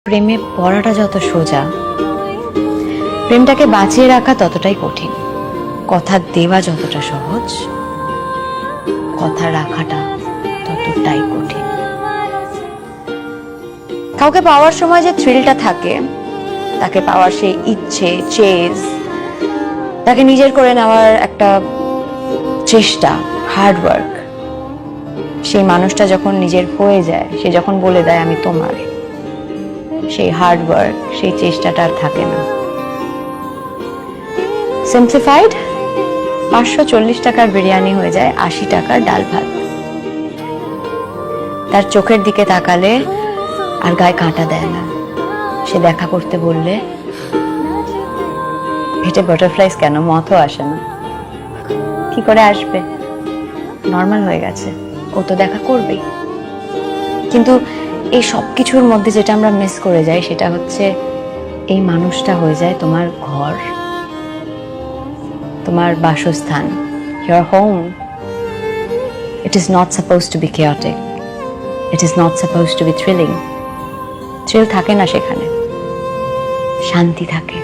প্রেমে পড়াটা যত সোজা, প্রেমটাকে বাঁচিয়ে রাখা ততটাই কঠিন। কথা দেওয়া যতটা সহজ, কথা রাখাটা ততটাই কঠিন। কাউকে পাওয়ার সময় যে থ্রিলটা থাকে, তাকে পাওয়ার সেই ইচ্ছে, চেজ, তাকে নিজের করে নেওয়ার একটা চেষ্টা, হার্ডওয়ার্ক, সেই মানুষটা যখন নিজের হয়ে যায়, সে যখন বলে দেয় আমি তোমার, সেই হার্ডওয়ার্ক, সেই চেষ্টাটা আর থাকে না। সিম্পলিফাইড 540 টাকার বিরিয়ানি হয়ে যায় 80 টাকার ডাল ভাত। তার চোখের দিকে তাকালে আর গায়ে কাঁটা দেয় না। সে দেখা করতে বললে পেটে বাটারফ্লাইজ কেন, মথও আসে না। কি করে আসবে? নর্মাল হয়ে গেছে, ও তো দেখা করবেই। কিন্তু এই সব কিছুর মধ্যে যেটা আমরা মিস করে যাই, সেটা হচ্ছে এই মানুষটা হয়ে যায় তোমার ঘর, তোমার বাসস্থান, your home. It is not supposed to be chaotic. It is not supposed to be thrilling. Thrill থাকে না সেখানে, শান্তি থাকে।